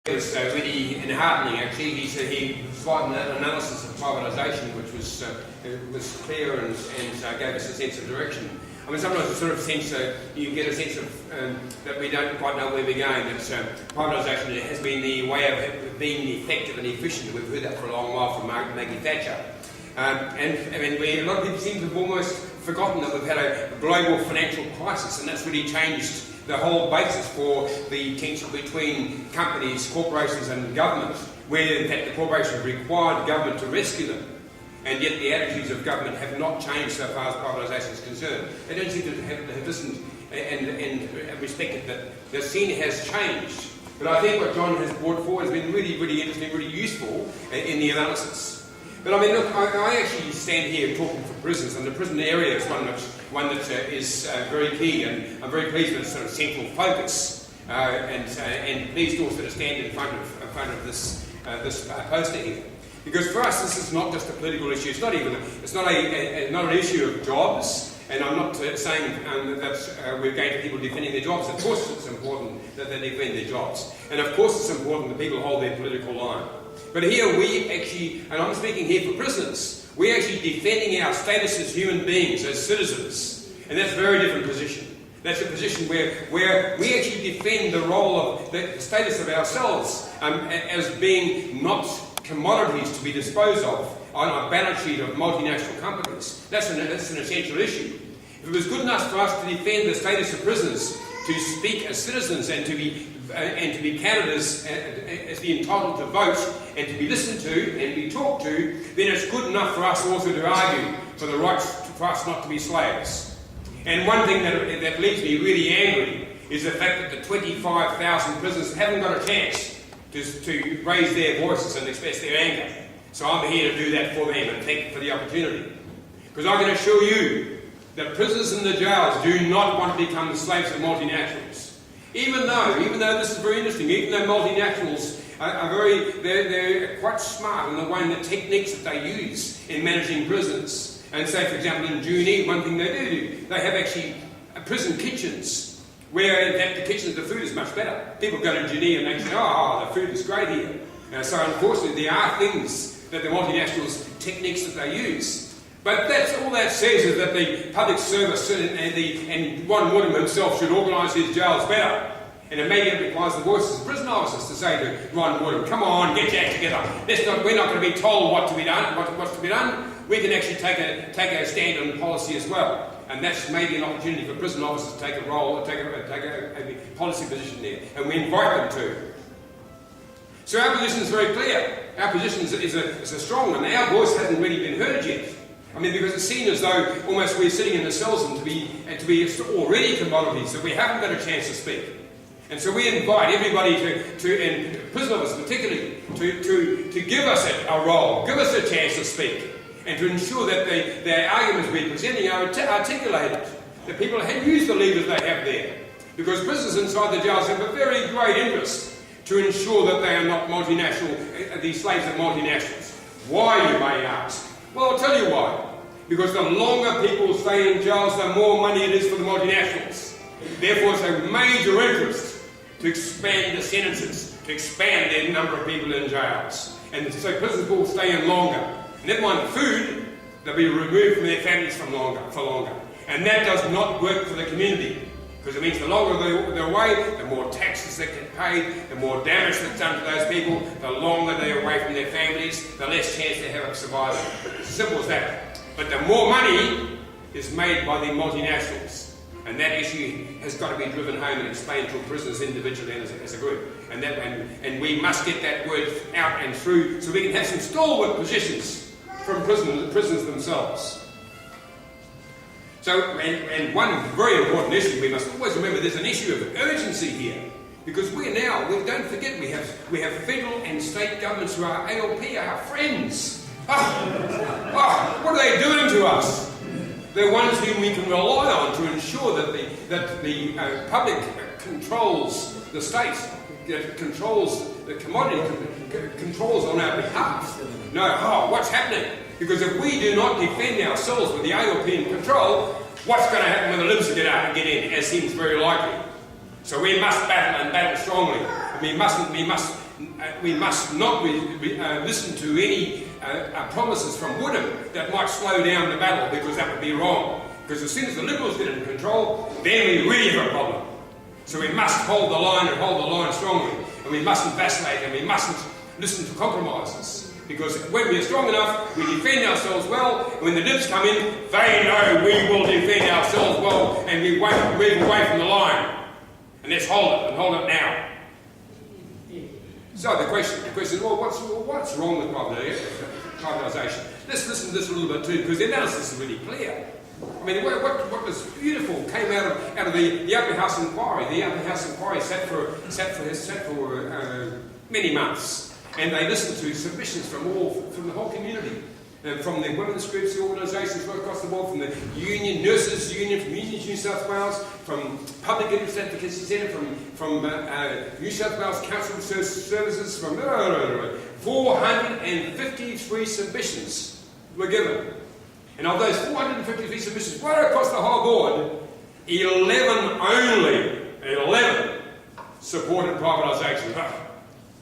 It was really enheartening, actually. He provided an analysis of privatisation which was clear and gave us a sense of direction. I mean, sometimes you get a sense of that we don't quite know where we're going, that privatisation has been the way of being effective and efficient. We've heard that for a long while from Maggie Thatcher. A lot of people seem to have almost forgotten that we've had a global financial crisis, and that's really changed the whole basis for the tension between companies, corporations and government, where in fact the corporations required government to rescue them. And yet the attitudes of government have not changed so far as privatisation is concerned. They don't seem to have listened and respected that the scene has changed. But I think what John has brought forward has been really, really interesting, really useful in the analysis. But I mean, look, I actually stand here talking for prisons, and the prison area is one that is very key, and I'm very pleased with its sort of central focus, and pleased also to stand in front of this poster here. Because for us, this is not just a political issue. It's not an issue of jobs. And I'm not saying that we're going to people defending their jobs. Of course, it's important that they defend their jobs, and of course, it's important that people hold their political line. But here we actually, and I'm speaking here for prisoners, we're actually defending our status as human beings, as citizens, and that's a very different position. That's a position where we actually defend the role of the status of ourselves as being not commodities to be disposed of on a balance sheet of multinational companies. That's an essential issue. If it was good enough for us to defend the status of prisoners, to speak as citizens and to be counted as being entitled to vote and to be listened to and be talked to, then it's good enough for us also to argue for the right for us not to be slaves. And one thing that leaves me really angry is the fact that the 25,000 prisoners haven't got a chance to raise their voices and express their anger. So I'm here to do that for them, and thank you for the opportunity. Because I can assure you that prisoners in the jails do not want to become the slaves of multinationals. Even though this is very interesting, even though multinationals they're quite smart in the way and the techniques that they use in managing prisons. And say, for example, in Junee, one thing they do, they have actually prison kitchens, where in fact the kitchens, the food is much better. People go to Junee and they say, oh, the food is great here. So unfortunately there are things that the multinationals, techniques that they use. But that's all that says is that the public service and Ron Woodham himself should organise his jails better. And it maybe it requires the voices of prison officers to say to Ron Woodham, come on, get your act together. We're not going to be told what to be done, what's to be done. We can actually take a stand on policy as well. And that's maybe an opportunity for prison officers to take a role, take a policy position there. And we invite them to. So our position is very clear. Our position is a strong one. Our voice hasn't really been heard yet. I mean, because it's seen as though almost we're sitting in the cells and to be already commodities, that we haven't got a chance to speak. And so we invite everybody and prison officers particularly, to give us a role, give us a chance to speak, and to ensure that the arguments we're presenting are articulated, that people use the levers they have there. Because prisoners inside the jails have a very great interest to ensure that they are not multinational, these slaves of multinationals. Why, you may ask? Well, I'll tell you why. Because the longer people stay in jails, the more money it is for the multinationals. Therefore, it's a major interest to expand the sentences, to expand the number of people in jails. And so prisoners will stay in longer. And never mind the food, they'll be removed from their families for longer. And that does not work for the community. Because it means the longer they're away, the more taxes that get paid, the more damage that's done to those people, the longer they're away from their families, the less chance they have of surviving. It's as simple as that. But the more money is made by the multinationals. And that issue has got to be driven home and explained to prisoners individually and as a group. And we must get that word out and through so we can have some stalwart positions from prisoners themselves. So, and one very important issue, we must always remember there's an issue of urgency here. Because don't forget, we have federal and state governments who are ALP, our friends. What are they doing to us? They're ones whom we can rely on to ensure that the public controls the state, controls the commodity, controls on our behalf. What's happening? Because if we do not defend ourselves with the ALP in control, what's going to happen when the Libs get out and get in, as seems very likely. So we must battle and battle strongly. And we must not listen to any promises from Woodham that might slow down the battle, because that would be wrong. Because as soon as the Liberals get in control, then we really have a problem. So we must hold the line, and hold the line strongly. And we mustn't vacillate, and we mustn't listen to compromises. Because when we're strong enough, we defend ourselves well. And when the Libs come in, they know we will defend ourselves well, and we won't move away from the line. And let's hold it, and hold it now. So the question is, well, what's wrong with privatisation? Let's listen to this a little bit too, because the analysis is really clear. I mean, what was beautiful came out of the Upper House inquiry. The Upper House inquiry sat for many months, and they listened to submissions from the whole community, from the women's groups, the organisations right across the board, from the union, nurses union, from Unions New South Wales, from Public Interest Advocacy Centre, from New South Wales Council Services, from 453 submissions were given. And of those 453 submissions, right across the whole board, 11 supported privatisation.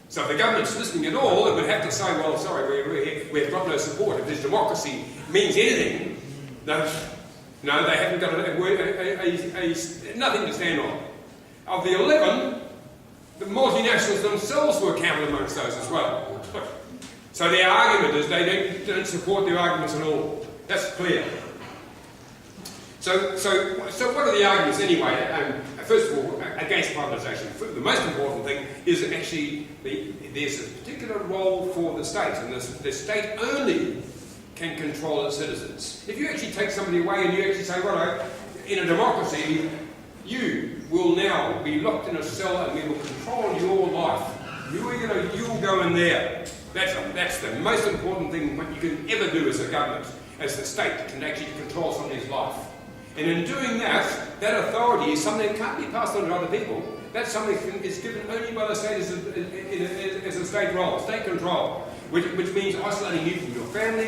So if the government's listening at all, it would have to say, well, sorry, we've got no support. If this democracy means anything, no, they haven't got nothing to stand on. Of the 11, the multinationals themselves were counted amongst those as well. So their argument is they don't support their arguments at all. That's clear. So what are the arguments anyway? First of all, against privatisation. The most important thing is actually there's a particular role for the state, and the state only can control its citizens. If you actually take somebody away and you actually say, right, in a democracy, you will now be locked in a cell and we will control your life. You will go in there. That's the most important thing what you can ever do as a government, as the state, can actually control somebody's life. And in doing that, that authority is something that can't be passed on to other people. That's something that is given only by the state as a state role, state control, which means isolating you from your family.